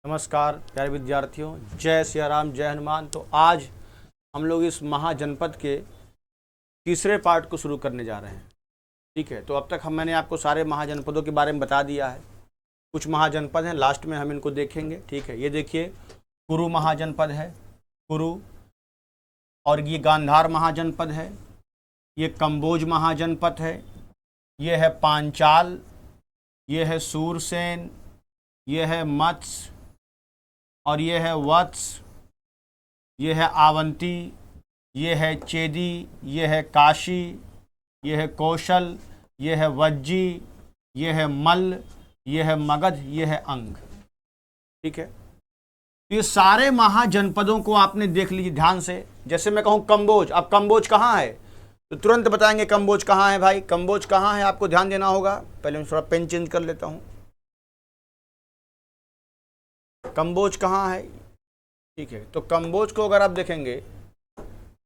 नमस्कार प्यारे विद्यार्थियों, जय सिया राम, जय हनुमान। तो आज हम लोग इस महाजनपद के तीसरे पार्ट को शुरू करने जा रहे हैं। ठीक है, तो अब तक मैंने आपको सारे महाजनपदों के बारे में बता दिया है। कुछ महाजनपद हैं, लास्ट में हम इनको देखेंगे। ठीक है, ये देखिए कुरु महाजनपद है, कुरु। और ये गांधार महाजनपद है, ये कंबोज महाजनपद है, ये है पांचाल, ये है सूरसेन, ये है मत्स्य, और ये है वत्स, ये है आवंती, ये है चेदी, ये है काशी, ये है कौशल, ये है वज्जी, ये है मल्ल, ये है मगध, ये है अंग। ठीक है, तो ये सारे महाजनपदों को आपने देख लीजिए ध्यान से। जैसे मैं कहूँ कंबोज, अब कंबोज कहाँ है तो तुरंत बताएंगे कंबोज कहाँ है। भाई कंबोज कहाँ है आपको ध्यान देना होगा। पहले मैं थोड़ा पेन चेंज कर लेता हूँ। कंबोज कहाँ है? ठीक है, तो कंबोज को अगर आप देखेंगे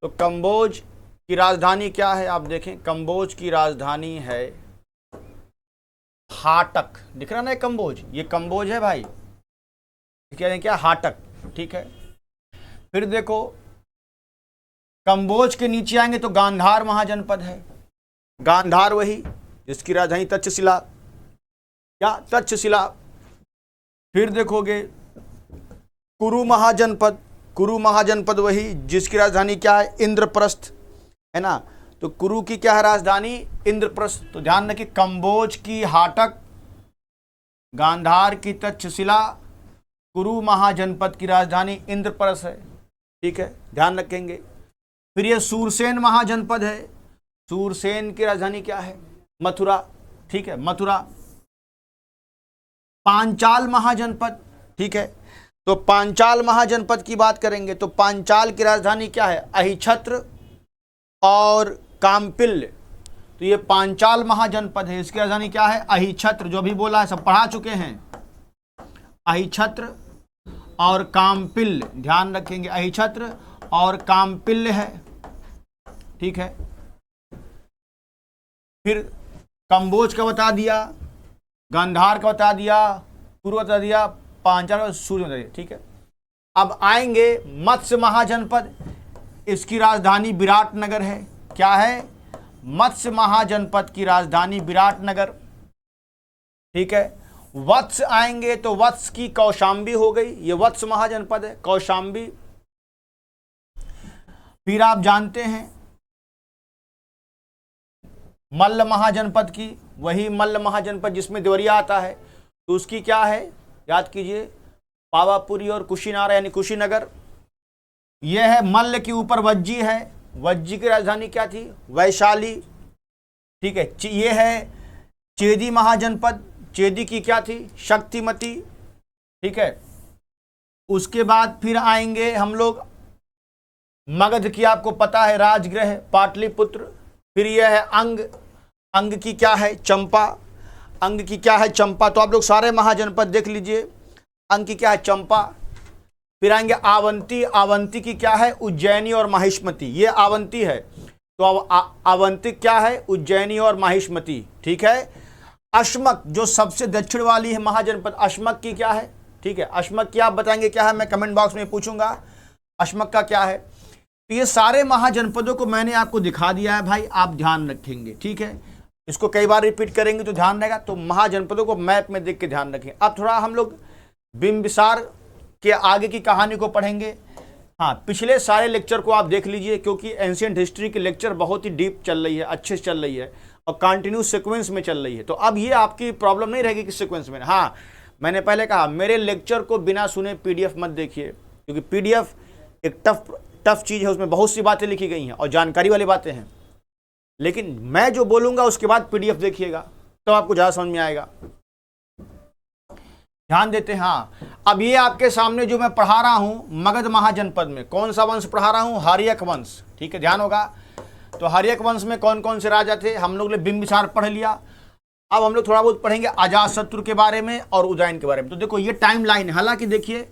तो कंबोज की राजधानी क्या है? आप देखें, कंबोज की राजधानी है हाटक। दिख रहा ना कंबोज, ये कंबोज है भाई, कह रहे हैं क्या? हाटक। ठीक है, फिर देखो कंबोज के नीचे आएंगे तो गांधार महाजनपद है। गांधार वही जिसकी राजधानी तक्षशिला, क्या तक्षशिला। फिर देखोगे कुरु महाजनपद, कुरु महाजनपद वही जिसकी राजधानी क्या है? इंद्रप्रस्थ, है ना। तो कुरु की क्या है राजधानी? इंद्रप्रस्थ। तो ध्यान रखिए, कंबोज की हाटक, गांधार की तक्षशिला, कुरु महाजनपद की राजधानी इंद्रप्रस्थ है। ठीक है, ध्यान रखेंगे। फिर ये सूरसेन महाजनपद है, सूरसेन की राजधानी क्या है? मथुरा। ठीक है, मथुरा। पांचाल महाजनपद, ठीक है, तो पांचाल महाजनपद की बात करेंगे तो पांचाल की राजधानी क्या है? अहिछत्र और काम्पिल्य। तो ये पांचाल महाजनपद है, इसकी राजधानी क्या है? अहिछत्र। जो भी बोला है सब पढ़ा चुके हैं। अहिछत्र और काम्पिल्य, ध्यान रखेंगे, अहिछत्र और काम्पिल्य है। ठीक है, फिर कंबोज का बता दिया, गांधार का बता दिया, कुरु बता दिया, पांचाल और सूर्य बता दिया। ठीक है, अब आएंगे मत्स्य महाजनपद। इसकी राजधानी विराटनगर है। क्या है? मत्स्य महाजनपद की राजधानी विराटनगर। ठीक है, वत्स आएंगे तो वत्स की कौशांबी हो गई, ये वत्स महाजनपद है, कौशांबी। फिर आप जानते हैं मल्ल महाजनपद की, वही मल्ल महाजनपद जिसमें देवरिया आता है, तो उसकी क्या है? याद कीजिए, पावापुरी और कुशीनार यानी कुशीनगर। यह है मल्ल के ऊपर वज्जी है, वज्जी की राजधानी क्या थी? वैशाली। ठीक है, ये है चेदी महाजनपद, चेदी की क्या थी? शक्तिमती। ठीक है, उसके बाद फिर आएंगे हम लोग मगध की, आपको पता है राजगृह पाटलिपुत्र। फिर यह है अंग, अंग की क्या है? चंपा, अंग की क्या है? चंपा। तो आप लोग सारे महाजनपद देख लीजिए, अंग की क्या है? चंपा। फिर आएंगे आवंती, आवंती की क्या है? उज्जैनी और माहिष्मती। ये आवंती है, तो अब आवंती क्या है? उज्जैनी और माहिष्मती। ठीक है, अश्मक जो सबसे दक्षिण वाली है महाजनपद, अश्मक की क्या है? ठीक है, अश्मक की आप बताएंगे क्या है? मैं कमेंट बॉक्स में पूछूंगा अश्मक का क्या है। तो ये सारे महाजनपदों को मैंने आपको दिखा दिया है भाई, आप ध्यान रखेंगे। ठीक है, इसको कई बार रिपीट करेंगे तो ध्यान रहेगा। तो महाजनपदों को मैप में देख के ध्यान रखें। अब थोड़ा हम लोग बिंबिसार के आगे की कहानी को पढ़ेंगे। हाँ, पिछले सारे लेक्चर को आप देख लीजिए, क्योंकि एंशिएंट हिस्ट्री की लेक्चर बहुत ही डीप चल रही है, अच्छे से चल रही है और कंटिन्यूस सीक्वेंस में चल रही है। तो अब ये आपकी प्रॉब्लम नहीं रहेगी कि सीक्वेंस में। हाँ, मैंने पहले कहा मेरे लेक्चर को बिना सुने पीडीएफ मत देखिए, क्योंकि पीडीएफ एक टफ चीज़ है, उसमें बहुत सी बातें लिखी गई हैं और जानकारी वाली बातें हैं। लेकिन मैं जो बोलूंगा उसके बाद पीडीएफ देखिएगा, तो आपको ज़्यादा समझ में आएगा। ध्यान देते हैं। हाँ, अब ये आपके सामने जो मैं पढ़ा रहा हूं मगध महाजनपद में कौन सा वंश पढ़ा रहा हूं? हर्यक वंश। ठीक है, ध्यान होगा। तो हर्यक वंश में कौन कौन से राजा थे? हम लोग ने बिंबिसार पढ़ लिया। अब हम लोग थोड़ा बहुत पढ़ेंगे अजातशत्रु के बारे में और उदयन के बारे में। तो देखो ये टाइम लाइन है, हालांकि देखिए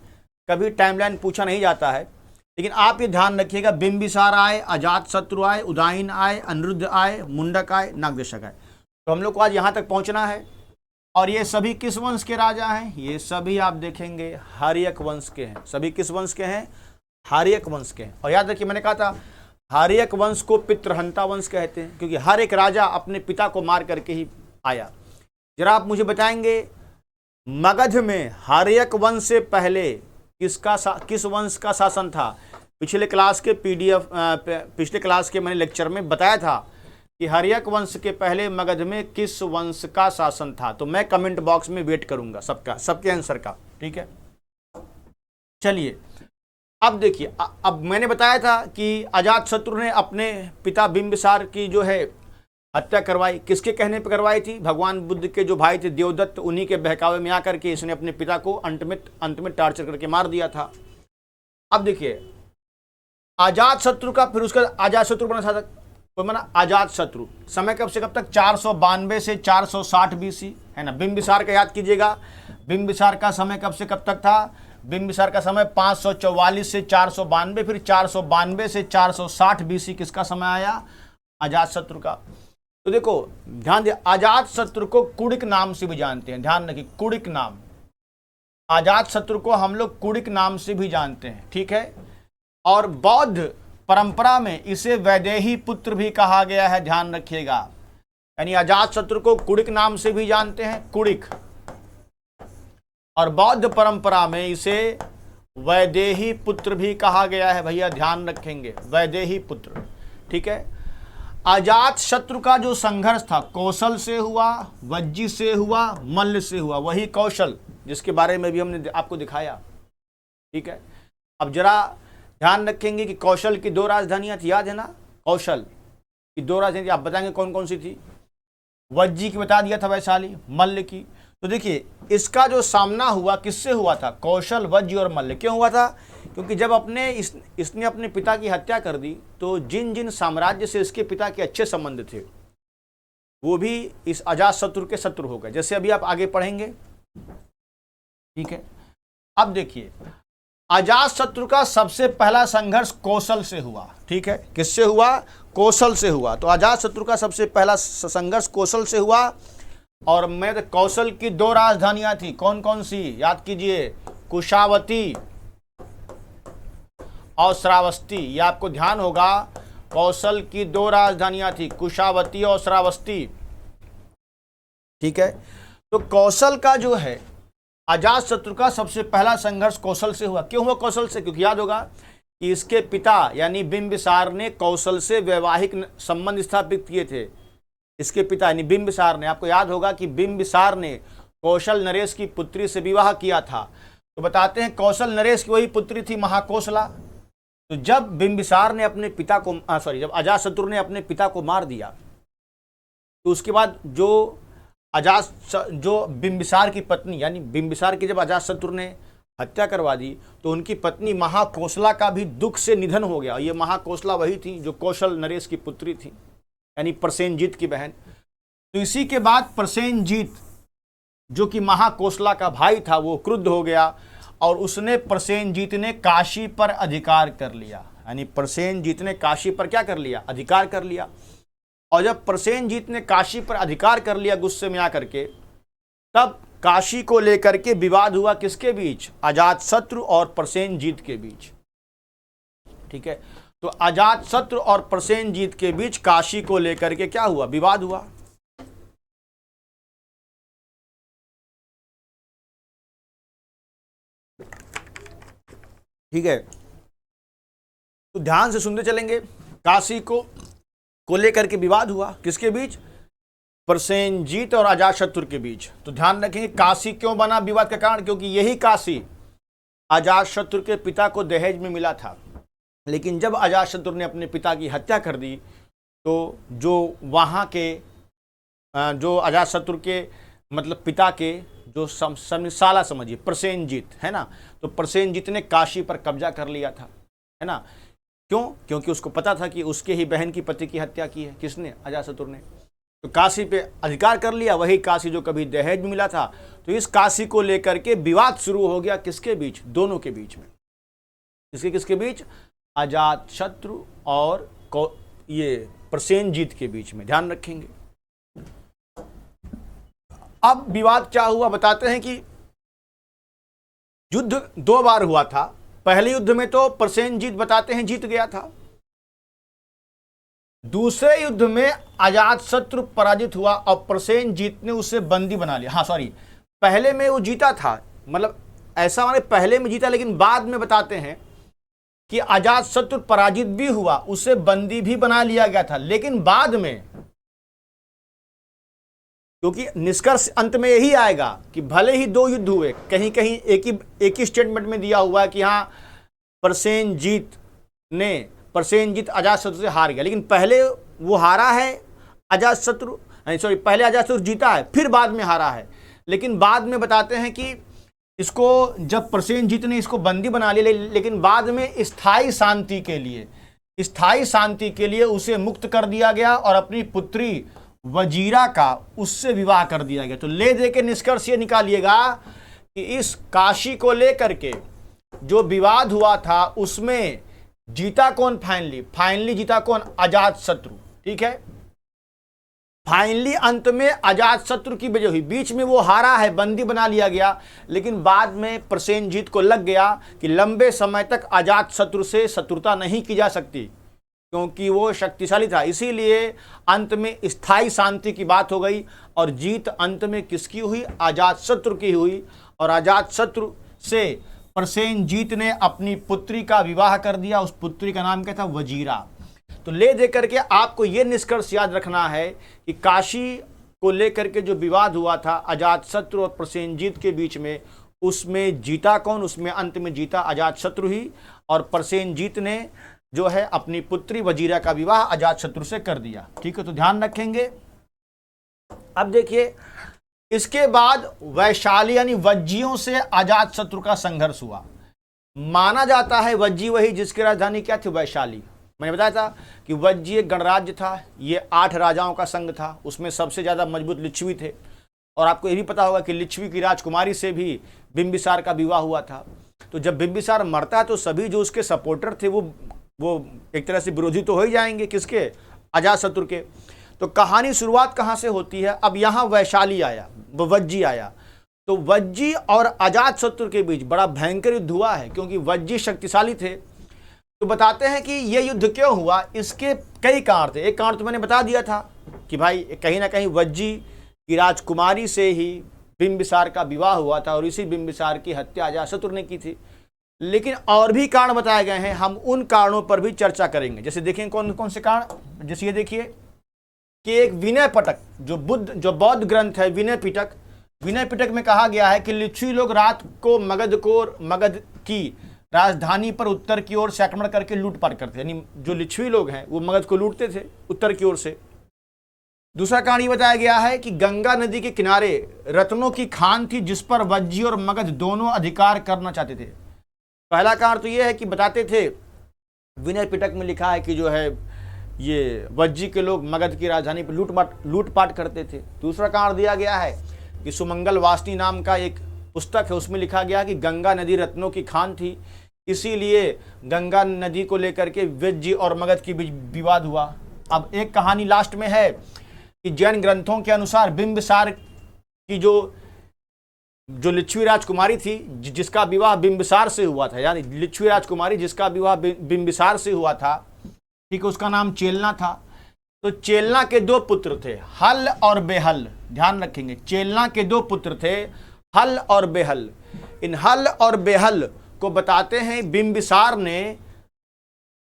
कभी टाइम लाइन पूछा नहीं जाता है, लेकिन आप ये ध्यान रखिएगा, बिंबिसार आए, अजातशत्रु आए, उदयन आए, अनिरुद्ध आए, मुंडक आए, नागदेशक आए। तो हम लोग को आज यहाँ तक पहुँचना है। और ये सभी किस वंश के राजा हैं? ये सभी आप देखेंगे हार्यक वंश के हैं। सभी किस वंश के हैं? हार्यक वंश के हैं। और याद रखिए मैंने कहा था हार्यक वंश को पितृहंता वंश कहते हैं, क्योंकि हर एक राजा अपने पिता को मार करके ही आया। जरा आप मुझे बताएंगे मगध में हार्यक वंश से पहले किस वंश का शासन था? पिछले क्लास के पिछले क्लास के मैंने लेक्चर में बताया था कि हार्यक वंश के पहले मगध में किस वंश का शासन था। तो मैं कमेंट बॉक्स में वेट करूंगा सबके आंसर का, ठीक है। चलिए अब देखिए, अब मैंने बताया था कि अजातशत्रु ने अपने पिता बिंबिसार की जो है हत्या करवाई। किसके कहने पर करवाई थी? भगवान बुद्ध के जो भाई थे देवदत्त, उन्हीं के बहकावे में आकर के इसने अपने पिता को अंत में टार्चर करके मार दिया था। अब देखिए अजातशत्रु का, फिर उसका अजातशत्रु बना था, कोई बना अजातशत्रु। समय कब से कब तक? 492 से 460 BC, है ना। बिंबिसार का याद कीजिएगा, बिंबिसार का समय कब से कब तक था? बिंबिसार का समय 544 से 492, फिर 492 से 460 BC किसका समय आया? अजातशत्रु का। तो देखो ध्यान दिया, अजातशत्रु को कुड़िक नाम से भी जानते हैं, ध्यान रखिए कुड़िक नाम। अजातशत्रु को हम लोग कुड़िक नाम से भी जानते हैं, ठीक है। और बौद्ध परंपरा में इसे वैदेही पुत्र भी कहा गया है, ध्यान रखिएगा। यानी अजातशत्रु को कुड़िक नाम से भी जानते हैं, कुड़िक, और बौद्ध परंपरा में इसे वैदेही पुत्र भी कहा गया है। भैया ध्यान रखेंगे, वैदेही पुत्र, ठीक है। अजातशत्रु का जो संघर्ष था कौशल से हुआ, वज्जी से हुआ, मल्ल से हुआ। वही कौशल जिसके बारे में भी हमने आपको दिखाया, ठीक है। अब जरा ध्यान रखेंगे कि कौशल की 2 राजधानियां थी, याद है ना? कौशल की 2 राजधानी, आप बताएंगे कौन कौन सी थी? वज्जी की बता दिया था, वैशाली, मल्ल की। तो देखिए इसका जो सामना हुआ किससे हुआ था? कौशल, वज्जी और मल्ल। क्यों हुआ था? क्योंकि जब इसने अपने पिता की हत्या कर दी तो जिन जिन साम्राज्य से इसके पिता के अच्छे संबंध थे वो भी इस अजातशत्रु के शत्रु हो गए, जैसे अभी आप आगे पढ़ेंगे, ठीक है। अब देखिए अजातशत्रु का सबसे पहला संघर्ष कौशल से हुआ, ठीक है। किससे हुआ? कौशल से हुआ। तो अजातशत्रु का सबसे पहला संघर्ष कौशल से हुआ। और मैं कौशल की 2 राजधानियां थी, कौन कौन सी? याद कीजिए, कुशावती और श्रावस्ती। ये आपको ध्यान होगा, कौशल की 2 राजधानियां थी, कुशावती और श्रावस्ती, ठीक है। तो कौशल का जो है अजातशत्रु का सबसे पहला संघर्ष कौशल से हुआ। क्यों हुआ कौशल से? क्योंकि याद होगा कि इसके पिता यानी बिंबिसार ने कौशल से वैवाहिक संबंध स्थापित किए थे। इसके पिता यानी बिंबिसार ने, आपको याद होगा कि बिंबिसार ने कौशल नरेश की पुत्री से विवाह किया था। तो बताते हैं कौशल नरेश की वही पुत्री थी महाकोशला। तो जब बिंबिसार ने अपने पिता को जब अजातशत्रु ने अपने पिता को मार दिया तो उसके बाद जो बिंबिसार की पत्नी यानी बिंबिसार की जब अजातशत्रु ने हत्या करवा दी तो उनकी पत्नी महाकोशला का भी दुख से निधन हो गया। ये महाकोशला वही थी जो कौशल नरेश की पुत्री थी, यानी प्रसेनजीत की बहन। तो इसी के बाद प्रसेनजीत जो कि महाकोशला का भाई था वो क्रुद्ध हो गया और उसने प्रसेनजीत ने काशी पर अधिकार कर लिया। यानी प्रसेनजीत ने काशी पर क्या कर लिया? अधिकार कर लिया। और जब प्रसेनजीत ने काशी पर अधिकार कर लिया गुस्से में आकर के, तब काशी को लेकर के विवाद हुआ किसके बीच? अजातशत्रु और प्रसेनजीत के बीच, ठीक है। तो अजातशत्रु और प्रसेनजीत के बीच काशी को लेकर के क्या हुआ? विवाद हुआ। ठीक है, तो ध्यान से सुनते चलेंगे। काशी को लेकर के विवाद हुआ किसके बीच? प्रसेनजीत और अजातशत्रु के बीच। तो ध्यान रखेंगे काशी क्यों बना विवाद का कारण? क्योंकि यही काशी अजातशत्रु के पिता को दहेज में मिला था। लेकिन जब अजातशत्रु ने अपने पिता की हत्या कर दी तो जो वहाँ के जो अजातशत्रु के मतलब पिता के जो साला समझिए प्रसेनजीत है ना, तो प्रसेनजीत ने काशी पर कब्जा कर लिया था, है ना। क्यों? क्योंकि उसको पता था कि उसके ही बहन की पति की हत्या की है किसने? अजातशत्रु ने। तो काशी पे अधिकार कर लिया, वही काशी जो कभी दहेज में मिला था। तो इस काशी को लेकर के विवाद शुरू हो गया किसके बीच? दोनों के बीच में। किसके बीच? अजातशत्रु और ये प्रसेनजीत के बीच में। ध्यान रखेंगे। अब विवाद क्या हुआ बताते हैं कि युद्ध 2 बार हुआ था। पहले युद्ध में तो प्रसेनजीत बताते हैं जीत गया था। दूसरे युद्ध में अजातशत्रु पराजित हुआ और प्रसेनजीत ने उसे बंदी बना लिया। हाँ सॉरी, पहले में वो जीता था, मतलब ऐसा माने पहले में जीता, लेकिन बाद में बताते हैं कि अजातशत्रु पराजित भी हुआ, उसे बंदी भी बना लिया गया था। लेकिन बाद में, क्योंकि निष्कर्ष अंत में यही आएगा कि भले ही 2 युद्ध हुए, कहीं कहीं एक ही स्टेटमेंट में दिया हुआ है कि हाँ प्रसेनजीत अजातशत्रु से हार गया, लेकिन पहले वो हारा है अजातशत्रु, सॉरी पहले अजातशत्रु जीता है फिर बाद में हारा है। लेकिन बाद में बताते हैं कि इसको जब प्रसेनजीत ने इसको बंदी बना लिया, लेकिन बाद में स्थायी शांति के लिए उसे मुक्त कर दिया गया और अपनी पुत्री वजीरा का उससे विवाह कर दिया गया। तो ले दे के निष्कर्ष ये निकालिएगा कि इस काशी को लेकर के जो विवाद हुआ था उसमें जीता कौन? फाइनली जीता कौन? अजातशत्रु। ठीक है, फाइनली अंत में अजातशत्रु की विजय हुई। बीच में वो हारा है, बंदी बना लिया गया, लेकिन बाद में प्रसेनजीत को लग गया कि लंबे समय तक अजातशत्रु से शत्रुता नहीं की जा सकती क्योंकि वो शक्तिशाली था। इसीलिए अंत में स्थायी शांति की बात हो गई और जीत अंत में किसकी हुई? अजातशत्रु की हुई। और अजातशत्रु से प्रसेनजीत ने अपनी पुत्री का विवाह कर दिया। उस पुत्री का नाम क्या था? वजीरा। तो ले दे करके आपको ये निष्कर्ष याद रखना है कि काशी को लेकर के जो विवाद हुआ था अजातशत्रु और प्रसेनजीत के बीच में, उसमें जीता कौन? उसमें अंत में जीता अजातशत्रु ही, और प्रसेनजीत ने जो है अपनी पुत्री वजीरा का विवाह अजातशत्रु से कर दिया। ठीक है, तो ध्यान रखेंगे। अब देखिए, इसके बाद वैशाली यानी वज्जियों से अजातशत्रु का संघर्ष हुआ। माना जाता है वज्जी वही जिसकी राजधानी क्या थी? वैशाली। मैंने बताया था कि वज्जी एक गणराज्य था, ये 8 राजाओं का संघ था, उसमें सबसे ज्यादा मजबूत लिच्छवी थे। और आपको ये भी पता होगा कि लिच्छवी की राजकुमारी से भी बिंबिसार का विवाह हुआ था। तो जब बिंबिसार मरता है तो सभी जो उसके सपोर्टर थे वो एक तरह से विरोधी तो हो ही जाएंगे, किसके? अजातशत्रु के। तो कहानी शुरुआत कहाँ से होती है? अब यहाँ वैशाली आया, वज्जी आया, तो वज्जी और अजातशत्रु के बीच बड़ा भयंकर युद्ध हुआ है क्योंकि वज्जी शक्तिशाली थे। तो बताते हैं कि ये युद्ध क्यों हुआ, इसके कई कारण थे। एक कारण तो मैंने बता दिया था कि भाई कहीं ना कहीं वज्जी की राजकुमारी से ही बिंबिसार का विवाह हुआ था और इसी बिंबिसार की हत्या अजातशत्रु ने की थी। लेकिन और भी कारण बताए गए हैं, हम उन कारणों पर भी चर्चा करेंगे। जैसे देखें कौन कौन से कारण, जैसे ये देखिए कि एक विनय पिटक जो बौद्ध ग्रंथ है विनय पिटक में कहा गया है कि लिच्छवी लोग रात को मगध की राजधानी पर उत्तर की ओर से आक्रमण करके लूटपाट करते, यानी जो लिच्छवी लोग हैं वो मगध को लूटते थे उत्तर की ओर से। दूसरा कारण ये बताया गया है कि गंगा नदी के किनारे रत्नों की खान थी जिस पर वज्जी और मगध दोनों अधिकार करना चाहते थे। पहला कारण तो ये है कि बताते थे, विनय पिटक में लिखा है कि जो है ये वज्जी के लोग मगध की राजधानी पर लूटपाट करते थे। दूसरा कारण दिया गया है कि सुमंगल वासनी नाम का एक पुस्तक है, उसमें लिखा गया कि गंगा नदी रत्नों की खान थी, इसीलिए गंगा नदी को लेकर के वज्जी और मगध के बीच विवाद हुआ। अब एक कहानी लास्ट में है कि जैन ग्रंथों के अनुसार बिंबिसार की जो लिच्छवी राजकुमारी थी जिसका विवाह बिंबिसार से हुआ था, यानी लिच्छवी राजकुमारी जिसका विवाह बिंबिसार से हुआ था, ठीक है, उसका नाम चेलना था। तो चेलना के 2 पुत्र थे, हल और बेहल। ध्यान रखेंगे, चेलना के 2 पुत्र थे, हल और बेहल। इन हल और बेहल को बताते हैं बिंबिसार ने,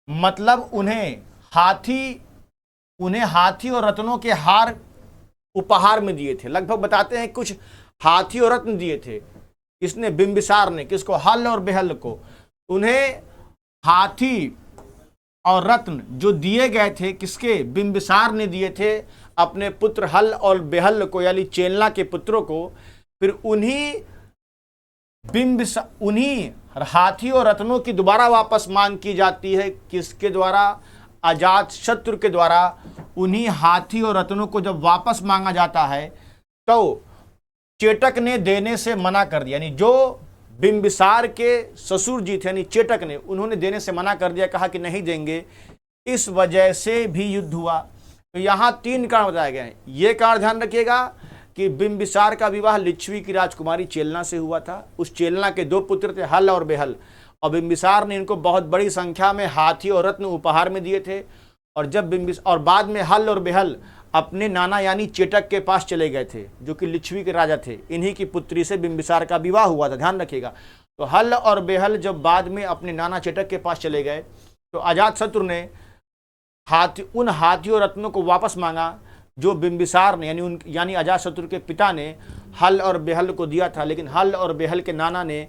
मतलब उन्हें हाथी और रत्नों के हार उपहार में दिए थे। लगभग बताते हैं कुछ हाथी और रत्न दिए थे इसने, बिंबिसार ने। किसको? हल और बेहल को। उन्हें हाथी और रत्न जो दिए गए थे, किसके? बिंबिसार ने दिए थे अपने पुत्र हल और बेहल को, यानी चेलना के पुत्रों को। फिर उन्हीं हाथी और रत्नों की दोबारा वापस मांग की जाती है, किसके द्वारा? अजातशत्रु के द्वारा। उन्हीं हाथी और रत्नों को जब वापस मांगा जाता है तो चेटक ने देने से मना कर दिया, यानी जो बिंबिसार के ससुर जी थे यानी चेटक ने, उन्होंने देने से मना कर दिया, कहा कि नहीं देंगे। इस वजह से भी युद्ध हुआ। तो यहाँ 3 कारण बताए गए हैं। ये कारण ध्यान रखिएगा कि बिंबिसार का विवाह लिच्छवी की राजकुमारी चेलना से हुआ था। उस चेलना के 2 पुत्र थे, हल और बेहल, और बिंबिसार ने इनको बहुत बड़ी संख्या में हाथी और रत्न उपहार में दिए थे। और बाद में हल और बेहल अपने नाना यानी चेटक के पास चले गए थे, जो कि लिच्छवी के राजा थे। इन्हीं की पुत्री से बिंबिसार का विवाह हुआ था, ध्यान रखिएगा। तो हल और बेहल जब बाद में अपने नाना चेटक के पास चले गए तो अजातशत्रु ने उन हाथियों और रत्नों को वापस मांगा जो बिंबिसार ने यानी अजातशत्रु के पिता ने हल और बेहल को दिया था। लेकिन हल और बेहल के नाना ने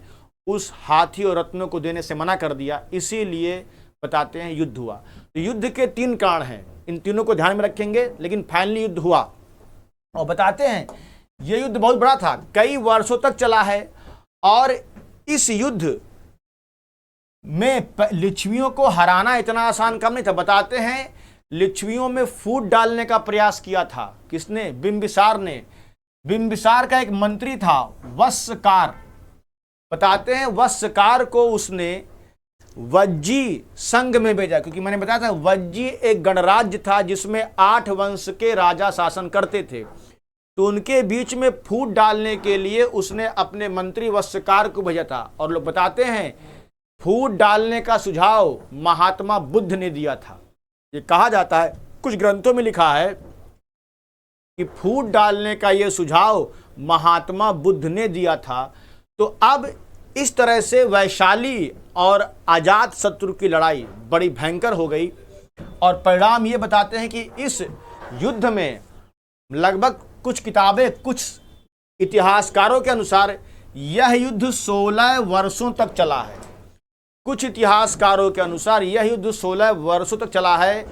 उस हाथी और रत्नों को देने से मना कर दिया, इसीलिए बताते हैं युद्ध हुआ। तो युद्ध के 3 कारण हैं, इन तीनों को ध्यान में रखेंगे। लेकिन फाइनली युद्ध हुआ और बताते हैं यह युद्ध बहुत बड़ा था, कई वर्षों तक चला है। और इस युद्ध में लिच्छवियों को हराना इतना आसान काम नहीं था। बताते हैं लिच्छवियों में फूट डालने का प्रयास किया था। किसने? बिंबिसार ने। बिंबिसार का एक मंत्री था वत्सकार। बताते हैं वत्सकार को उसने वज्जी संघ में भेजा, क्योंकि मैंने बताया था वज्जी एक गणराज्य था जिसमें 8 वंश के राजा शासन करते थे। तो उनके बीच में फूट डालने के लिए उसने अपने मंत्री वत्सकार को भेजा था। और लोग बताते हैं फूट डालने का सुझाव महात्मा बुद्ध ने दिया था। ये कहा जाता है, कुछ ग्रंथों में लिखा है कि फूट डालने का यह सुझाव महात्मा बुद्ध ने दिया था। तो अब इस तरह से वैशाली और अजातशत्रु की लड़ाई बड़ी भयंकर हो गई। और परिणाम ये बताते हैं कि इस युद्ध में लगभग कुछ किताबें, कुछ इतिहासकारों के अनुसार यह युद्ध 16 वर्षों तक चला है। कुछ इतिहासकारों के अनुसार यह युद्ध 16 वर्षों तक चला है।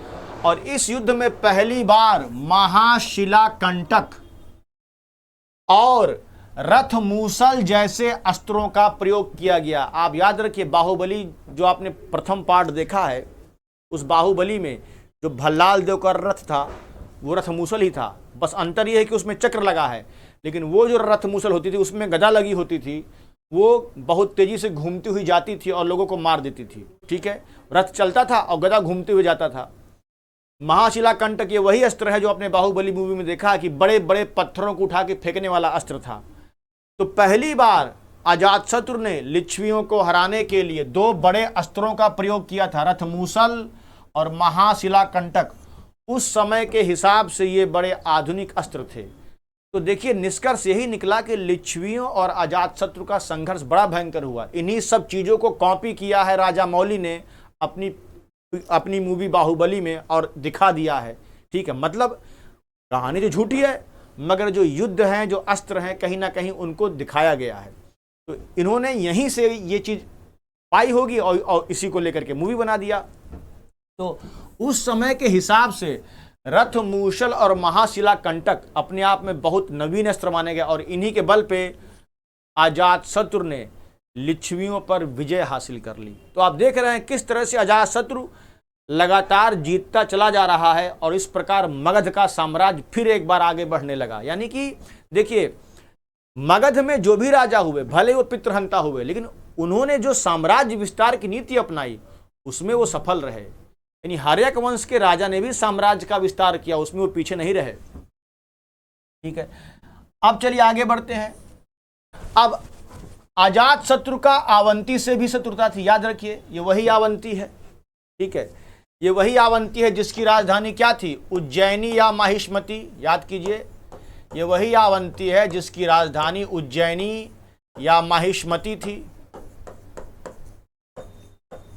और इस युद्ध में पहली बार महाशिलाकंटक और रथ मूसल जैसे अस्त्रों का प्रयोग किया गया। आप याद रखिए, बाहुबली जो आपने प्रथम पार्ट देखा है, उस बाहुबली में जो भल्लाल देव का रथ था वो रथ मूसल ही था। बस अंतर यह है कि उसमें चक्र लगा है, लेकिन वो जो रथ मूसल होती थी उसमें गदा लगी होती थी। वो बहुत तेजी से घूमती हुई जाती थी और लोगों को मार देती थी। ठीक है, रथ चलता था और गदा घूमते हुए जाता था। महाशिलाकंटक ये वही अस्त्र है जो आपने बाहुबली मूवी में देखा कि बड़े बड़े पत्थरों को उठा के फेंकने वाला अस्त्र था। तो पहली बार अजातशत्रु ने लिच्छवियों को हराने के लिए 2 बड़े अस्त्रों का प्रयोग किया था, रथमूसल और महाशिलाकंटक। उस समय के हिसाब से ये बड़े आधुनिक अस्त्र थे। तो देखिए, निष्कर्ष यही निकला कि लिच्छवियों और अजातशत्रु का संघर्ष बड़ा भयंकर हुआ। इन्हीं सब चीज़ों को कॉपी किया है राजा मौली ने अपनी मूवी बाहुबली में और दिखा दिया है। ठीक है, मतलब कहानी तो झूठी है, मगर जो युद्ध हैं, जो अस्त्र हैं, कहीं ना कहीं उनको दिखाया गया है। तो इन्होंने यहीं से ये चीज़ पाई होगी और इसी को लेकर के मूवी बना दिया। तो उस समय के हिसाब से रथ मूसल और महाशिलाकंटक अपने आप में बहुत नवीन अस्त्र माने गए। और इन्हीं के बल पे अजातशत्रु ने लिच्छवियों पर विजय हासिल कर ली। तो आप देख रहे हैं किस तरह से अजातशत्रु लगातार जीतता चला जा रहा है और इस प्रकार मगध का साम्राज्य फिर एक बार आगे बढ़ने लगा। यानी कि देखिए, मगध में जो भी राजा हुए, भले वो पितृहंता हुए, लेकिन उन्होंने जो साम्राज्य विस्तार की नीति अपनाई उसमें वो सफल रहे। यानी हर्यक वंश के राजा ने भी साम्राज्य का विस्तार किया, उसमें वो पीछे नहीं रहे। ठीक है, अब चलिए आगे बढ़ते हैं। अब अजातशत्रु का अवंती से भी शत्रुता थी। याद रखिए, ये वही अवंती है। ठीक है, ये वही अवंती है जिसकी राजधानी क्या थी? उज्जैनी या माहिष्मती। याद कीजिए, ये वही अवंती है जिसकी राजधानी उज्जैनी या माहिष्मती थी।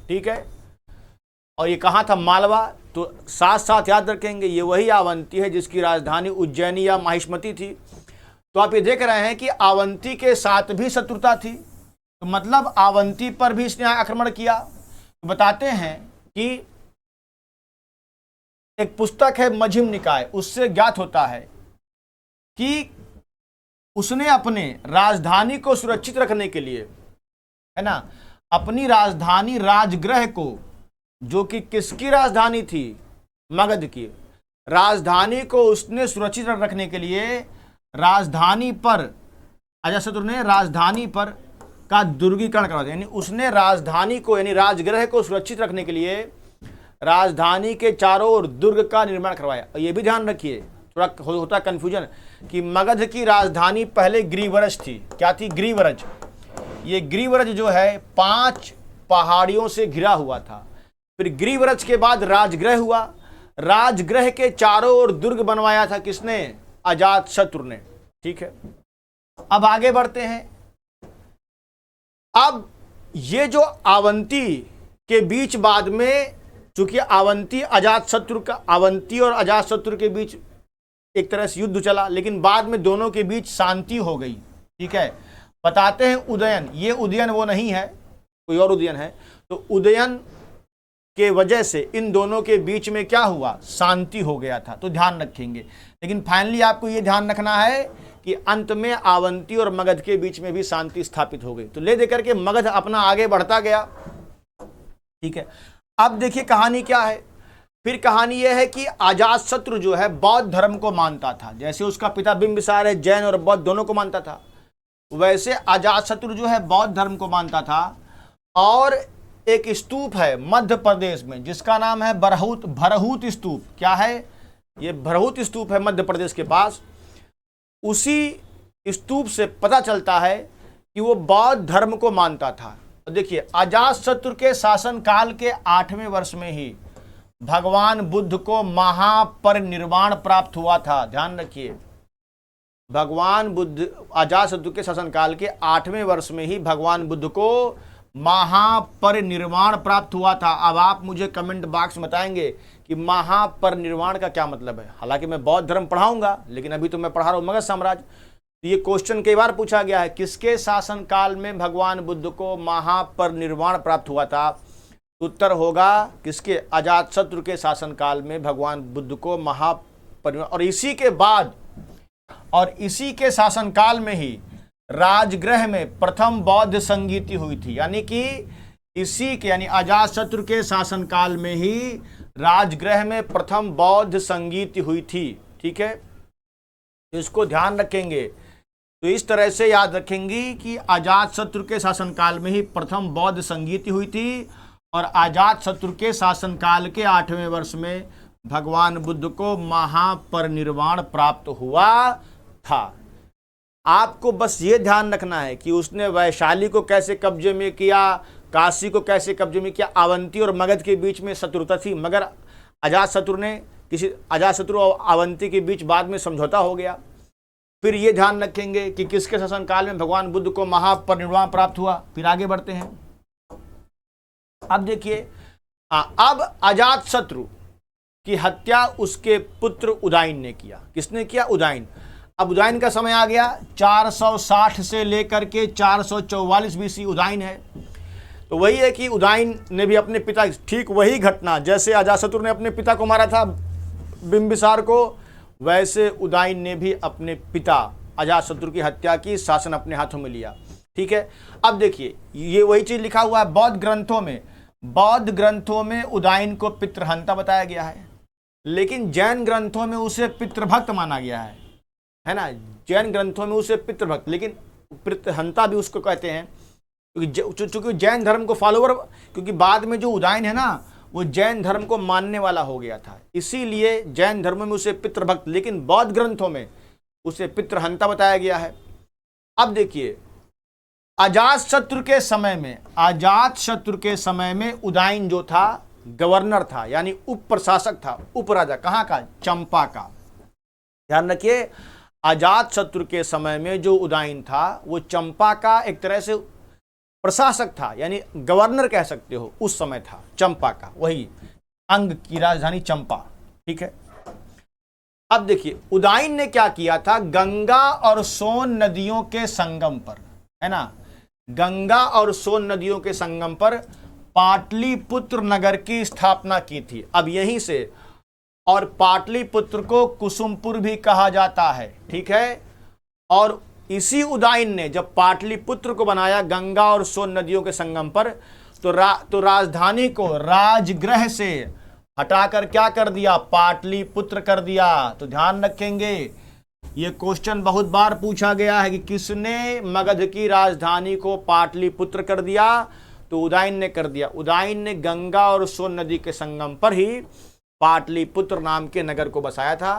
ठीक है, और ये कहाँ था? मालवा। तो साथ साथ याद रखेंगे, ये वही अवंती है जिसकी राजधानी उज्जैनी या माहिष्मती थी। तो आप ये देख रहे हैं कि अवंती के साथ भी शत्रुता थी। तो मतलब अवंती पर भी इसने आक्रमण किया। तो बताते हैं कि एक पुस्तक है मझिम निकाय, उससे ज्ञात होता है कि उसने अपने राजधानी को सुरक्षित रखने के लिए, है ना, अपनी राजधानी राजगृह को, जो कि किसकी राजधानी थी? मगध की राजधानी को उसने सुरक्षित रखने के लिए राजधानी पर, अजातशत्रु ने राजधानी पर का दुर्गीकरण करवा दिया। यानी उसने राजधानी को, यानी राजगृह को सुरक्षित रखने के लिए राजधानी के चारों ओर दुर्ग का निर्माण करवाया। और ये भी ध्यान रखिए, थोड़ा होता है कंफ्यूजन कि मगध की राजधानी पहले ग्रीवरज थी। क्या थी? ग्रीवरज। ये ग्रीवरज जो है 5 पहाड़ियों से घिरा हुआ था। फिर ग्रीवरज के बाद राजगृह हुआ। राजगृह के चारों ओर दुर्ग बनवाया था किसने? अजातशत्रु ने। ठीक है, अब आगे बढ़ते हैं। अब ये जो अवंती के बीच बाद में, चूंकि अवंती और अजातशत्रु के बीच एक तरह से युद्ध चला, लेकिन बाद में दोनों के बीच शांति हो गई। ठीक है, बताते हैं उदयन। ये उदयन वो नहीं है, कोई और उदयन है। तो उदयन के वजह से इन दोनों के बीच में क्या हुआ? शांति हो गया था। तो ध्यान रखेंगे। लेकिन फाइनली आपको ये ध्यान रखना है कि अंत में अवंती और मगध के बीच में भी शांति स्थापित हो गई। तो ले देकर के मगध अपना आगे बढ़ता गया। ठीक है, अब देखिए कहानी क्या है। फिर कहानी यह है कि अजातशत्रु जो है बौद्ध धर्म को मानता था। जैसे उसका पिता बिंबिसार है जैन और बौद्ध दोनों को मानता था, वैसे अजातशत्रु जो है बौद्ध धर्म को मानता था। और एक स्तूप है मध्य प्रदेश में जिसका नाम है भरहूत स्तूप। क्या है? ये भरहूत स्तूप है मध्य प्रदेश के पास। उसी स्तूप से पता चलता है कि वो बौद्ध धर्म को मानता था। तो देखिए, अजातशत्रु के शासन काल के 8वें वर्ष में ही भगवान बुद्ध को महापरिनिर्वाण प्राप्त हुआ था। ध्यान रखिए, भगवान बुद्ध अजातशत्रु के शासन काल के 8वें वर्ष में ही भगवान बुद्ध को महापरिनिर्वाण प्राप्त हुआ था। अब आप मुझे कमेंट बॉक्स में बताएंगे कि महापरिनिर्वाण का क्या मतलब है। हालांकि मैं बौद्ध धर्म पढ़ाऊंगा, लेकिन अभी तो मैं पढ़ा रहा हूं मगध साम्राज्य। तो ये क्वेश्चन कई बार पूछा गया है, किसके शासन काल में भगवान बुद्ध को महापरिनिर्वाण प्राप्त हुआ था? उत्तर होगा किसके? अजातशत्रु के शासन काल में भगवान बुद्ध को महापरिनिर्वाण। और इसी के शासन काल में ही राजगृह में प्रथम बौद्ध संगीति हुई थी। यानी कि इसी के यानी अजातशत्रु के शासन काल में ही राजगृह में प्रथम बौद्ध संगीति हुई थी। ठीक है, इसको ध्यान रखेंगे। तो इस तरह से याद रखेंगे कि अजातशत्रु के शासन काल में ही प्रथम बौद्ध संगीति हुई थी और अजातशत्रु के शासन काल के 8वें वर्ष में भगवान बुद्ध को महापरिनिर्वाण प्राप्त हुआ था। आपको बस ये ध्यान रखना है कि उसने वैशाली को कैसे कब्जे में किया, काशी को कैसे कब्जे में किया। अवंती और मगध के बीच में शत्रुता थी, मगर अजातशत्रु और अवंती के बीच बाद में समझौता हो गया। फिर ये ध्यान रखेंगे कि किसके शासन काल में भगवान बुद्ध को महापरिनिर्वाण प्राप्त हुआ। फिर आगे बढ़ते हैं। अब देखिए, अब अजातशत्रु की हत्या उसके पुत्र उदयन ने किया। किसने किया? उदयन। अब उदयन का समय आ गया 460 से लेकर के 444 BC उदयन है। तो वही है कि उदयन ने भी अपने पिता, ठीक वही घटना जैसे अजातशत्रु ने अपने पिता को मारा था बिंबिसार को, वैसे उदयन ने भी अपने पिता अजातशत्रु की हत्या की, शासन अपने हाथों में लिया। ठीक है, अब देखिए ये वही चीज लिखा हुआ है बौद्ध ग्रंथों में उदयन को पितृहंता बताया गया है, लेकिन जैन ग्रंथों में उसे पितृभक्त माना गया है ना। जैन ग्रंथों में उसे पितृभक्त, लेकिन पितृहंता भी उसको कहते हैं क्योंकि जैन धर्म को फॉलोवर, क्योंकि बाद में जो उदयन है ना वो जैन धर्म को मानने वाला हो गया था, इसीलिए जैन धर्म में उसे पितृभक्त, लेकिन बौद्ध ग्रंथों में उसे पितृहंता बताया गया है। अब देखिए, अजातशत्रु के समय में उदयन जो था गवर्नर था, यानी उप प्रशासक था, उपराजा। कहाँ का? चंपा का। ध्यान रखिए, अजातशत्रु के समय में जो उदयन था वो चंपा का एक तरह से प्रशासक था, यानी गवर्नर कह सकते हो, उस समय था चंपा का, वही अंग की राजधानी चंपा। ठीक है, अब देखिए उदयन ने क्या किया था, गंगा और सोन नदियों के संगम पर, है ना, गंगा और सोन नदियों के संगम पर पाटलिपुत्र नगर की स्थापना की थी। अब यहीं से, और पाटलिपुत्र को कुसुमपुर भी कहा जाता है। ठीक है, और इसी उदयन ने जब पाटलिपुत्र को बनाया गंगा और सोन नदियों के संगम पर, तो राजधानी को राजगृह से हटाकर क्या कर दिया? पाटलिपुत्र कर दिया। तो ध्यान रखेंगे, ये क्वेश्चन बहुत बार पूछा गया है कि किसने मगध की राजधानी को पाटलिपुत्र कर दिया? तो उदयन ने कर दिया। उदयन ने गंगा और सोन नदी के संगम पर ही पाटलिपुत्र नाम के नगर को बसाया था।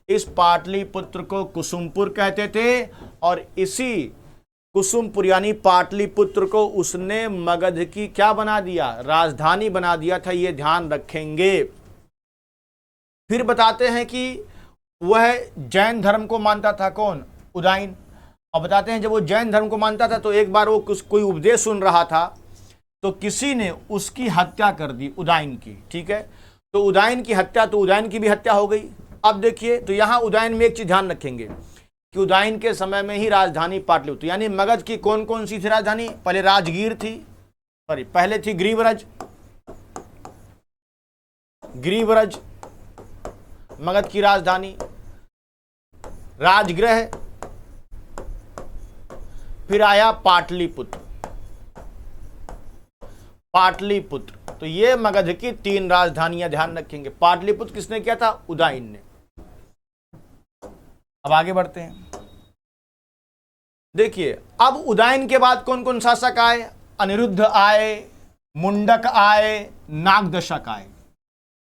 इस पाटलिपुत्र को कुसुमपुर कहते थे, और इसी कुसुमपुर यानी पाटलिपुत्र को उसने मगध की क्या बना दिया, राजधानी बना दिया था। ये ध्यान रखेंगे। फिर बताते हैं कि वह जैन धर्म को मानता था। कौन? उदयन। और बताते हैं जब वो जैन धर्म को मानता था तो एक बार वो कोई उपदेश सुन रहा था तो किसी ने उसकी हत्या कर दी, उदयन की। ठीक है, तो उदयन की हत्या, तो उदयन की भी हत्या हो गई। अब देखिए, तो यहाँ उदयन में एक चीज ध्यान रखेंगे कि उदयन के समय में ही राजधानी पाटलिपुत्र, यानी मगध की कौन कौन सी थी राजधानी? पहले राजगीर थी, सॉरी पहले थी ग्रीवरज, ग्रीवरज मगध की राजधानी, राजगृह, फिर आया पाटलिपुत्र। पाटलिपुत्र, तो ये मगध की 3 राजधानियां ध्यान रखेंगे। पाटलिपुत्र किसने किया था? उदयन ने। अब आगे बढ़ते हैं। देखिए, अब उदयन के बाद कौन कौन शासक आए? अनिरुद्ध आए, मुंडक आए, नागदशक आए,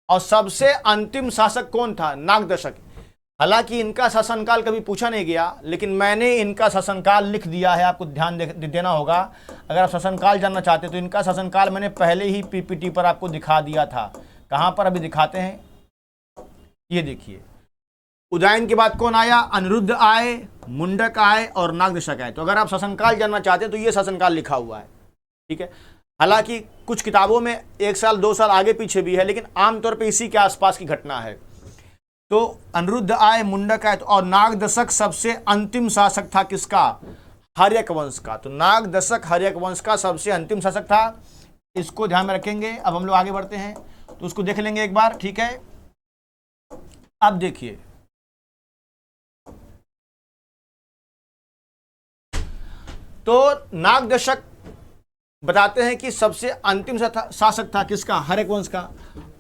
और सबसे अंतिम शासक कौन था? नागदशक। हालांकि इनका शासनकाल कभी पूछा नहीं गया, लेकिन मैंने इनका शासनकाल लिख दिया है, आपको ध्यान देना होगा। अगर आप शासनकाल जानना चाहते तो इनका शासनकाल मैंने पहले ही पीपीटी पर आपको दिखा दिया था। कहां पर? अभी दिखाते हैं, ये देखिए। उदयन के बाद कौन आया? अनिरुद्ध आए, मुंडक आए और नागदशक आए। तो अगर आप शासनकाल जानना चाहते हैं तो ये शासनकाल लिखा हुआ है। ठीक है, हालांकि कुछ किताबों में 1 साल 2 साल आगे पीछे भी है, लेकिन आमतौर पर इसी के आसपास की घटना है। तो अनिरुद्ध आए, मुंडक आए, और नागदशक सबसे अंतिम शासक था किसका? हर्यक वंश का। तो नागदशक हर्यक वंश का सबसे अंतिम शासक था, इसको ध्यान में रखेंगे। अब हम लोग आगे बढ़ते हैं तो उसको देख लेंगे एक बार। ठीक है, अब देखिए, तो नागदशक बताते हैं कि सबसे अंतिम शासक था किसका? हर्यक वंश का।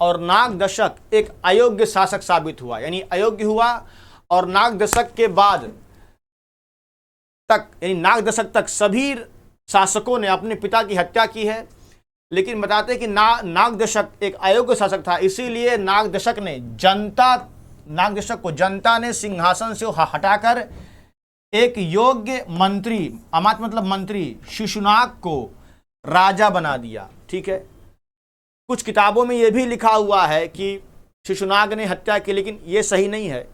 और नागदशक एक अयोग्य शासक साबित हुआ, यानी अयोग्य हुआ। और नागदशक के बाद तक, यानी नागदशक तक सभी शासकों ने अपने पिता की हत्या की है। लेकिन बताते हैं कि नागदशक एक अयोग्य शासक था, इसीलिए नागदशक को जनता ने सिंहासन से हटाकर एक योग्य मंत्री, अमात्य मतलब मंत्री, शिशुनाग को राजा बना दिया। ठीक है, कुछ किताबों में यह भी लिखा हुआ है कि शिशुनाग ने हत्या की, लेकिन यह सही नहीं है।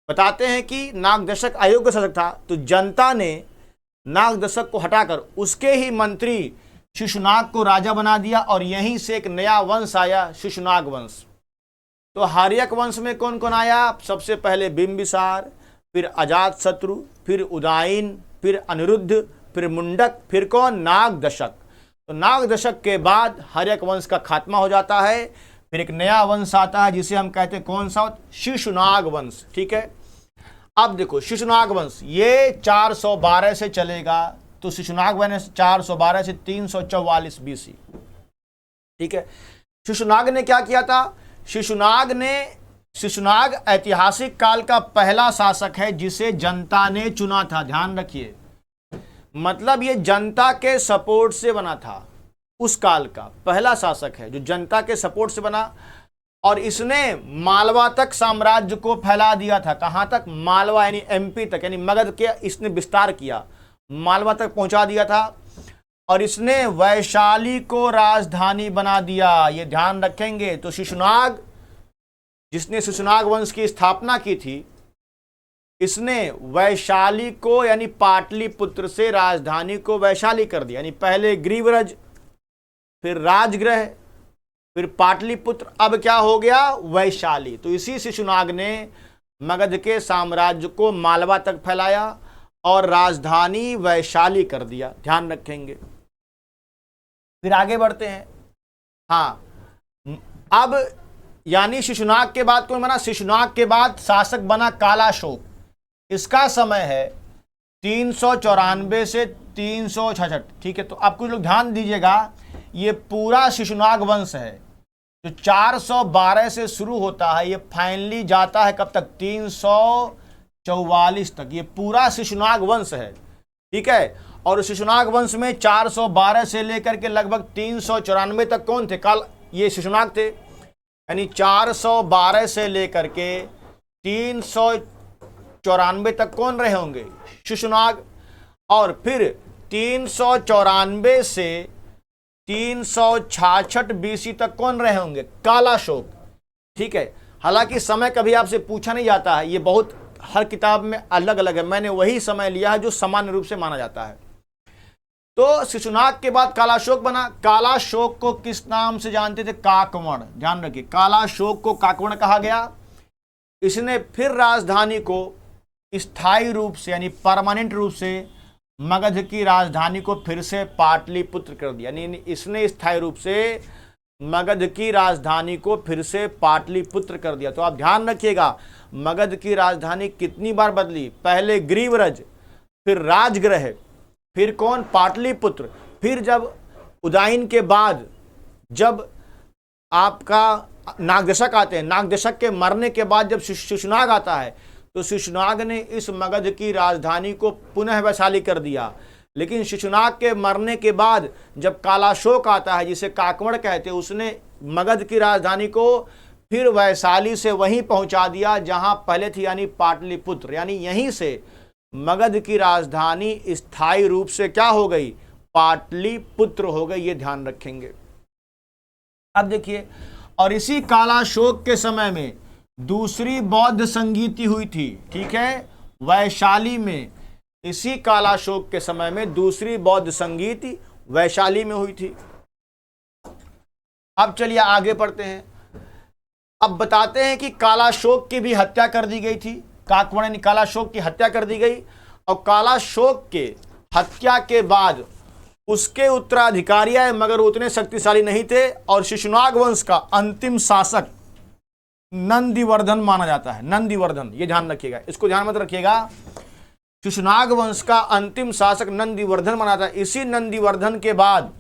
बताते हैं कि नागदशक अयोग्य शासक था, तो जनता ने नागदशक को हटाकर उसके ही मंत्री शिशुनाग को राजा बना दिया, और यहीं से एक नया वंश आया, शिशुनाग वंश। तो हर्यक वंश में कौन कौन आया? सबसे पहले बिंबिसार, फिर अजातशत्रु, फिर उदयन, फिर अनिरुद्ध, फिर मुंडक, फिर कौन? नागदशक। तो नागदशक के बाद हर्यक वंश का खात्मा हो जाता है, फिर एक नया वंश आता है जिसे हम कहते हैं कौन सा? शिशुनाग वंश। ठीक है, अब देखो शिशुनाग वंश ये 412 से चलेगा। तो शिशुनाग वंश 412 से 344 BC। ठीक है, शिशुनाग ने क्या किया था? शिशुनाग ऐतिहासिक काल का पहला शासक है जिसे जनता ने चुना था। ध्यान रखिए, मतलब ये जनता के सपोर्ट से बना था। उस काल का पहला शासक है जो जनता के सपोर्ट से बना, और इसने मालवा तक साम्राज्य को फैला दिया था। कहां तक? मालवा यानी MP तक, यानी मगध के इसने विस्तार किया, मालवा तक पहुंचा दिया था। और इसने वैशाली को राजधानी बना दिया, ये ध्यान रखेंगे। तो शिशुनाग, जिसने शिशुनाग वंश की स्थापना की थी, इसने वैशाली को यानी पाटलिपुत्र से राजधानी को वैशाली कर दिया। यानी पहले ग्रीवरज, फिर राजगृह, फिर पाटलिपुत्र, अब क्या हो गया? वैशाली। तो इसी शिशुनाग ने मगध के साम्राज्य को मालवा तक फैलाया और राजधानी वैशाली कर दिया। ध्यान रखेंगे। फिर आगे बढ़ते हैं। हाँ, अब यानी शिशुनाग के बाद कौन बना? शिशुनाग के बाद शासक बना कालाशोक। इसका समय है 394 से 366। ठीक है, तो आप कुछ लोग ध्यान दीजिएगा, ये पूरा शिशुनाग वंश है जो 412 से शुरू होता है, ये फाइनली जाता है कब तक? 344 तक। ये पूरा शिशुनाग वंश है। ठीक है, और शिशुनाग वंश में 412 से लेकर के लगभग 394 तक कौन थे? ये शिशुनाग थे। यानी 412 से लेकर के 394 तक कौन रहे होंगे? शिशुनाग। और फिर 394 से 366 बीसी तक कौन रहे होंगे? कालाशोक। ठीक है, हालांकि समय कभी आपसे पूछा नहीं जाता है, ये बहुत हर किताब में अलग अलग है, मैंने वही समय लिया है जो सामान्य रूप से माना जाता है। तो शिशुनाग के बाद कालाशोक बना। कालाशोक को किस नाम से जानते थे? काकवण। ध्यान रखिए, कालाशोक को काकवण कहा गया। इसने फिर राजधानी को स्थायी रूप से यानी परमानेंट रूप से मगध की राजधानी को फिर से पाटलिपुत्र कर दिया। यानी इसने स्थायी रूप से मगध की राजधानी को फिर से पाटलिपुत्र कर दिया। तो आप ध्यान रखिएगा, मगध की राजधानी कितनी बार बदली? पहले ग्रीवरज, फिर राजगृह, फिर कौन? पाटलिपुत्र। फिर जब उदयन के बाद जब आपका नागदशक आते हैं, नागदशक के मरने के बाद जब शिशुनाग आता है, तो शिशुनाग ने इस मगध की राजधानी को पुनः वैशाली कर दिया। लेकिन शिशुनाग के मरने के बाद जब कालाशोक आता है, जिसे काकवण कहते हैं, उसने मगध की राजधानी को फिर वैशाली से वहीं पहुंचा दिया जहां पहले थी, यानी पाटलिपुत्र। यानी यहीं से मगध की राजधानी स्थायी रूप से क्या हो गई? पाटलिपुत्र हो गई। ये ध्यान रखेंगे। अब देखिए, और इसी कालाशोक के समय में दूसरी बौद्ध संगीति हुई थी। ठीक है, वैशाली में। इसी कालाशोक के समय में दूसरी बौद्ध संगीति वैशाली में हुई थी। अब चलिए आगे बढ़ते हैं। अब बताते हैं कि कालाशोक की भी हत्या कर दी गई थी। काकवण ने कालाशोक की हत्या कर दी गई, और कालाशोक के हत्या के बाद उसके उत्तराधिकारी आए, मगर उतने शक्तिशाली नहीं थे। और शिशुनाग वंश का अंतिम शासक नंदिवर्धन माना जाता है। नंदिवर्धन, ये ध्यान रखिएगा, इसको ध्यान मत रखिएगा। शिशुनाग वंश का अंतिम शासक नंदिवर्धन माना जाता है। इसी नंदिवर्धन के बाद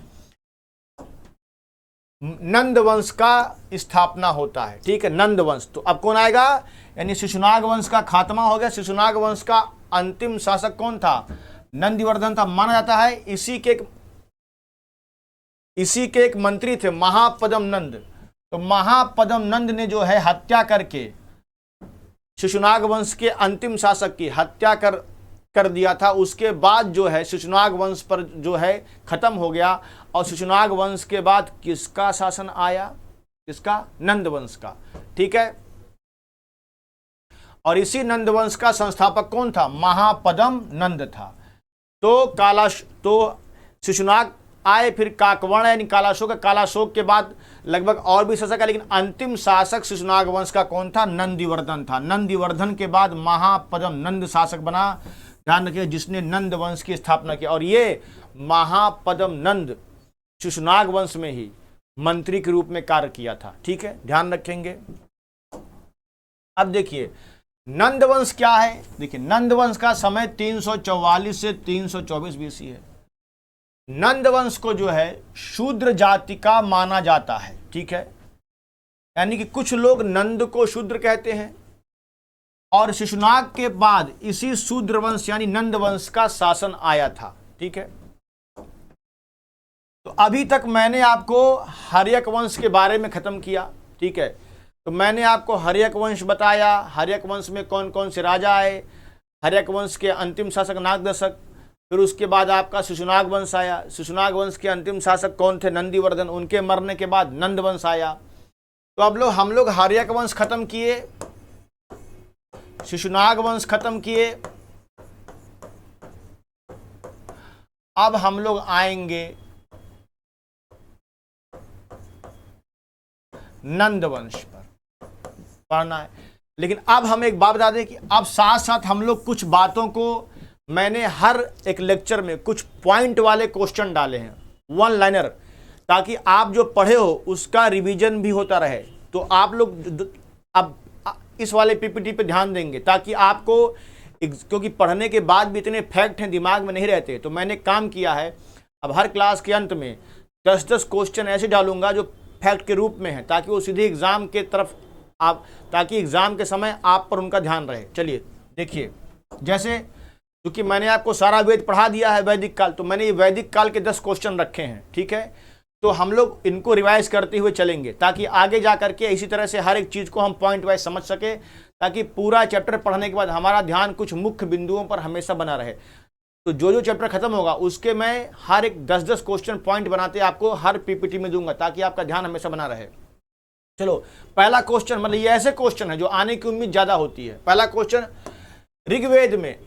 नंद वंश का स्थापना होता है। ठीक है, नंद वंश। तो अब कौन आएगा? यानी शिशुनाग वंश का खात्मा हो गया। शिशुनाग वंश का अंतिम शासक कौन था? नंदिवर्धन था। माना जाता है इसी के एक मंत्री थे, महापद्म नंद। तो महापद्म नंद ने जो है हत्या करके शिशुनाग वंश के अंतिम शासक की हत्या कर दिया था। उसके बाद जो है शिशुनाग वंश पर जो है खत्म हो गया। और शिशुनाग वंश के बाद किसका शासन आया? किसका? नंद वंश का। ठीक है, और इसी नंद वंश का संस्थापक कौन था? महापद्म नंद था। तो शिशुनाग आए, फिर काकवण यानी कालाशोक। कालाशोक के बाद लगभग और भी शासक है, लेकिन अंतिम शासक शिशुनाग वंश का कौन था? नंदिवर्धन था। नंदिवर्धन के बाद महापद्म नंद शासक बना। ध्यान रखिए, जिसने नंद वंश की स्थापना की। और ये महापद्म नंद शिशुनाग वंश में ही मंत्री के रूप में कार्य किया था। ठीक है, ध्यान रखेंगे। अब देखिए, नंद वंश क्या है? देखिए, नंद वंश का समय 344 से 324 बीसी है। नंद वंश को जो है शूद्र जाति का माना जाता है। ठीक है, यानी कि कुछ लोग नंद को शूद्र कहते हैं। और शिशुनाग के बाद इसी शूद्र वंश यानी नंद वंश का शासन आया था। ठीक है, तो अभी तक मैंने आपको हर्यक वंश के बारे में खत्म किया। ठीक है, तो मैंने आपको हर्यक वंश बताया। हर्यक वंश में कौन कौन से राजा आए। हर्यक वंश के अंतिम शासक नागदशक। फिर उसके बाद आपका शिशुनाग वंश आया। शिशुनाग वंश के अंतिम शासक कौन थे? नंदिवर्धन। उनके मरने के बाद नंद वंश आया। तो अब हम लोग हर्यक वंश खत्म किए, शिशुनाग वंश खत्म किए। अब हम लोग आएंगे नंद वंश पर, पढ़ना है। लेकिन अब हम एक बात बता दें कि अब साथ साथ हम लोग कुछ बातों को, मैंने हर एक लेक्चर में कुछ पॉइंट वाले क्वेश्चन डाले हैं, वन लाइनर, ताकि आप जो पढ़े हो उसका रिवीजन भी होता रहे। तो आप लोग अब इस वाले पीपीटी पे ध्यान देंगे, ताकि आपको, क्योंकि पढ़ने के बाद भी इतने फैक्ट हैं दिमाग में नहीं रहते। तो मैंने काम किया है, अब हर क्लास के अंत में 10-10 क्वेश्चन ऐसे डालूंगा जो फैक्ट के रूप में है, ताकि वो सीधे एग्जाम के तरफ ताकि एग्जाम के समय आप पर उनका ध्यान रहे। चलिए देखिए, जैसे क्योंकि मैंने आपको सारा वेद पढ़ा दिया है, वैदिक काल, तो मैंने ये वैदिक काल के 10 क्वेश्चन रखे हैं। ठीक है, तो हम लोग इनको रिवाइज करते हुए चलेंगे, ताकि आगे जा करके इसी तरह से हर एक चीज़ को हम पॉइंट वाइज समझ सके, ताकि पूरा चैप्टर पढ़ने के बाद हमारा ध्यान कुछ मुख्य बिंदुओं पर हमेशा बना रहे। तो जो चैप्टर खत्म होगा उसके मैं हर एक 10-10 क्वेश्चन पॉइंट बनाते आपको हर पीपीटी में दूंगा, ताकि आपका ध्यान हमेशा बना रहे। चलो पहला क्वेश्चन, मतलब ये ऐसे क्वेश्चन है जो आने की उम्मीद ज्यादा होती है। पहला क्वेश्चन, ऋग्वेद में,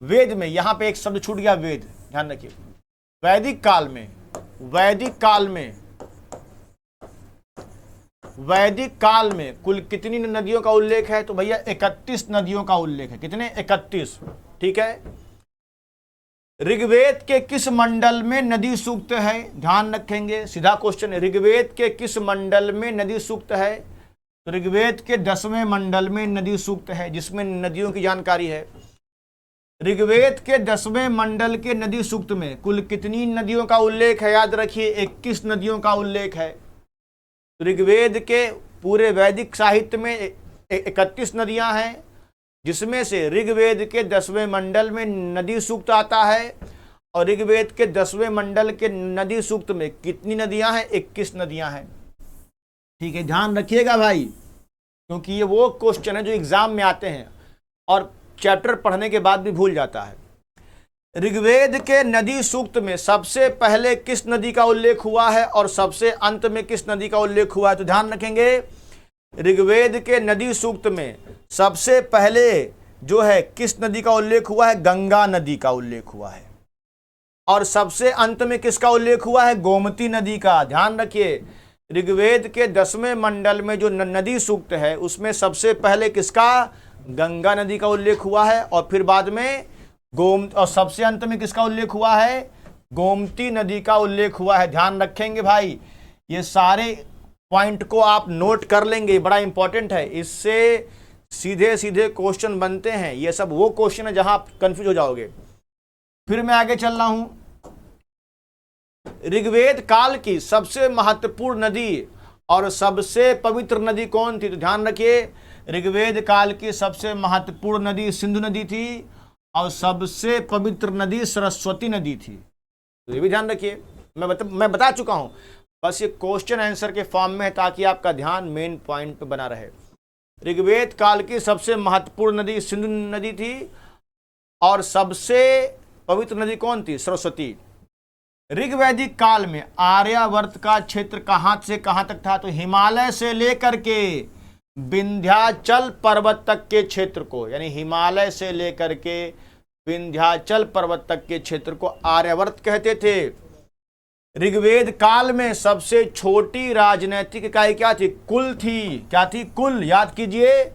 वेद में यहां पे एक शब्द छूट गया, वेद, ध्यान रखिए। वैदिक काल में कुल कितनी नदियों का उल्लेख है? तो भैया 31 नदियों का उल्लेख है। कितने? 31। ठीक है। ऋग्वेद के किस मंडल में नदी सूक्त है? ध्यान रखेंगे, सीधा क्वेश्चन है, ऋग्वेद के किस मंडल में नदी सूक्त है? तो ऋग्वेद के 10वें मंडल में नदी सूक्त है, जिसमें नदियों की जानकारी है। ऋग्वेद के 10वें मंडल के नदी सूक्त में कुल कितनी नदियों का उल्लेख है? याद रखिए 21 नदियों का उल्लेख है। ऋग्वेद के पूरे वैदिक साहित्य में 31 नदियां हैं, जिसमें से ऋग्वेद के 10वें मंडल में नदी सूक्त आता है। और ऋग्वेद के 10वें मंडल के नदी सूक्त में कितनी नदियां हैं? 21 नदियां हैं। ठीक है, ध्यान रखिएगा भाई, क्योंकि ये वो क्वेश्चन है जो एग्जाम में आते हैं और चैप्टर पढ़ने के बाद भी भूल जाता है। ऋग्वेद के नदी सूक्त में सबसे पहले किस नदी का उल्लेख हुआ है और सबसे अंत में किस नदी का उल्लेख हुआ है? तो ध्यान रखेंगे, ऋग्वेद के नदी सूक्त में सबसे पहले जो है किस नदी का उल्लेख हुआ है? गंगा नदी का उल्लेख हुआ है। और सबसे अंत में किसका उल्लेख हुआ है? गोमती नदी का। ध्यान रखिए, ऋग्वेद के 10वें मंडल में जो नदी सूक्त है उसमें सबसे पहले किसका? गंगा नदी का उल्लेख हुआ है, और फिर बाद में और सबसे अंत में किसका उल्लेख हुआ है? गोमती नदी का उल्लेख हुआ है। ध्यान रखेंगे भाई, ये सारे पॉइंट को आप नोट कर लेंगे, बड़ा इंपॉर्टेंट है। इससे सीधे सीधे क्वेश्चन बनते हैं। ये सब वो क्वेश्चन है जहां आप कंफ्यूज हो जाओगे। फिर मैं आगे चल रहा हूं। ऋग्वेद काल की सबसे महत्वपूर्ण नदी और सबसे पवित्र नदी कौन थी? तो ध्यान रखिए, ऋग्वेद काल की सबसे महत्वपूर्ण नदी सिंधु नदी थी और सबसे पवित्र नदी सरस्वती नदी थी। तो ये भी ध्यान रखिए, मैं बता चुका हूं, बस ये क्वेश्चन आंसर के फॉर्म में है ताकि आपका ध्यान मेन पॉइंट पे बना रहे। ऋग्वेद काल की सबसे महत्वपूर्ण नदी सिंधु नदी थी और सबसे पवित्र नदी कौन थी? सरस्वती। ऋग्वैदिक काल में आर्यावर्त का क्षेत्र कहां से कहां तक था? तो हिमालय से लेकर के विंध्याचल पर्वत तक के क्षेत्र को, यानी हिमालय से लेकर के विंध्याचल पर्वत तक के क्षेत्र को आर्यावर्त कहते थे। ऋग्वेद काल में सबसे छोटी राजनैतिक इकाई क्या थी? कुल थी। क्या थी? कुल। याद कीजिए,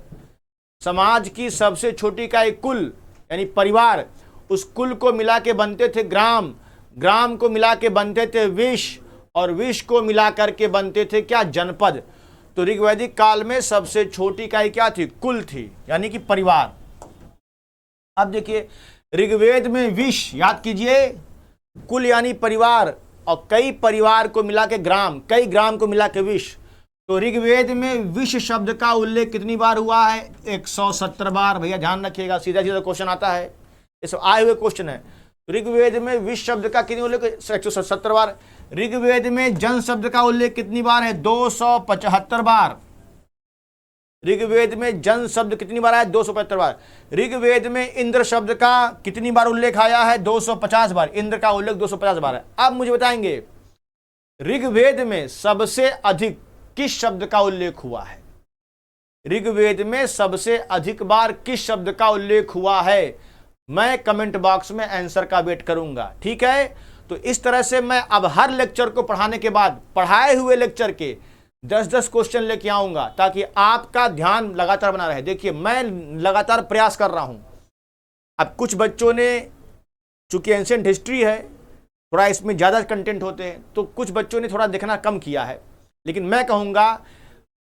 समाज की सबसे छोटी इकाई कुल यानी परिवार। उस कुल को मिला के बनते थे ग्राम, ग्राम को मिला के बनते थे विश्व, और विश्व को मिला करके बनते थे क्या? जनपद। तो ऋग्वैदिक काल में सबसे छोटी इकाई क्या थी? कुल थी, यानी कि परिवार। अब देखिए, ऋग्वेद में विश्व, याद कीजिए, कुल यानी परिवार, और कई परिवार को मिला के ग्राम, कई ग्राम को मिला के विश्व। तो ऋग्वेद में विश्व शब्द का उल्लेख कितनी बार हुआ है? 170 बार। भैया ध्यान रखिएगा, सीधा सीधा क्वेश्चन आता है, ये सब आए हुए क्वेश्चन है। ऋग्वेद में विश्व शब्द का कितनी उल्लेख? 170 बार। ऋग्वेद में जन शब्द का उल्लेख कितनी बार है? 275 बार। ऋग्वेद में जन शब्द कितनी बार आया? 275 बार। ऋग्वेद में इंद्र शब्द का कितनी बार उल्लेख आया है? 250 बार। इंद्र का उल्लेख 250 बार है। अब मुझे बताएंगे, ऋग्वेद में सबसे अधिक किस शब्द का उल्लेख हुआ है? ऋग्वेद में सबसे अधिक बार किस शब्द का उल्लेख हुआ है? मैं कमेंट बॉक्स में आंसर का वेट करूंगा। ठीक है, तो इस तरह से मैं अब हर लेक्चर को पढ़ाने के बाद पढ़ाए हुए लेक्चर के 10-10 क्वेश्चन लेके आऊंगा, ताकि आपका ध्यान लगातार बना रहे। देखिए, मैं लगातार प्रयास कर रहा हूं। अब कुछ बच्चों ने, चूंकि एंशिएंट हिस्ट्री है, थोड़ा इसमें ज़्यादा कंटेंट होते हैं, तो कुछ बच्चों ने थोड़ा देखना कम किया है। लेकिन मैं कहूँगा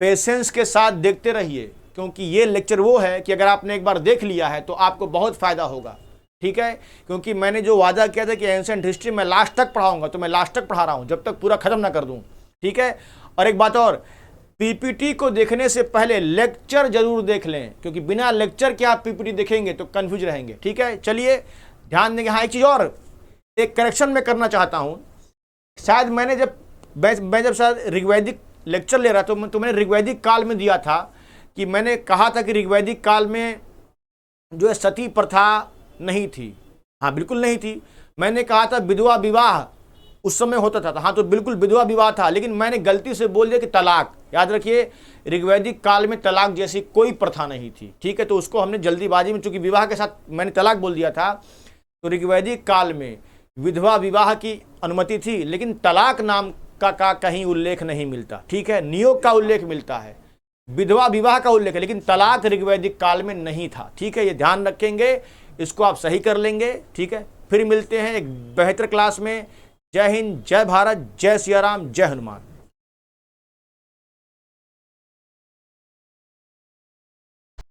पेशेंस के साथ देखते रहिए, क्योंकि ये लेक्चर वो है कि अगर आपने एक बार देख लिया है तो आपको बहुत फ़ायदा होगा। ठीक है, क्योंकि मैंने जो वादा किया था कि एंशिएंट हिस्ट्री मैं लास्ट तक पढ़ाऊंगा, तो मैं लास्ट तक पढ़ा रहा हूँ, जब तक पूरा खत्म ना कर दूँ। ठीक है, और एक बात और, पीपीटी को देखने से पहले लेक्चर जरूर देख लें, क्योंकि बिना लेक्चर के आप पीपीटी देखेंगे तो कंफ्यूज रहेंगे। ठीक है, चलिए ध्यान देंगे। हाँ, एक चीज़ और, एक करेक्शन मैं करना चाहता हूँ। शायद मैंने जब शायद ऋग्वैदिक लेक्चर ले रहा तो मैंने ऋग्वैदिक काल में दिया था, कि मैंने कहा था कि ऋग्वैदिक काल में जो है सती प्रथा नहीं थी। हाँ, बिल्कुल नहीं थी। मैंने कहा था विधवा विवाह उस समय होता था। हाँ, तो बिल्कुल विधवा विवाह था, लेकिन मैंने गलती से बोल दिया कि तलाक। याद रखिए, ऋग्वैदिक काल में तलाक जैसी कोई प्रथा नहीं थी, ठीक है। तो उसको हमने जल्दीबाजी में, चूंकि विवाह के साथ मैंने तलाक बोल दिया था, तो ऋग्वैदिक काल में विधवा विवाह की अनुमति थी, लेकिन तलाक नाम का कहीं उल्लेख नहीं मिलता, ठीक है। नियोग का उल्लेख मिलता है, विधवा विवाह का उल्लेख है, लेकिन तलाक ऋग्वैदिक काल में नहीं था, ठीक है। ये ध्यान रखेंगे, इसको आप सही कर लेंगे, ठीक है। फिर मिलते हैं एक बेहतर क्लास में। जय हिंद, जय भारत, जय सिया राम, जय हनुमान।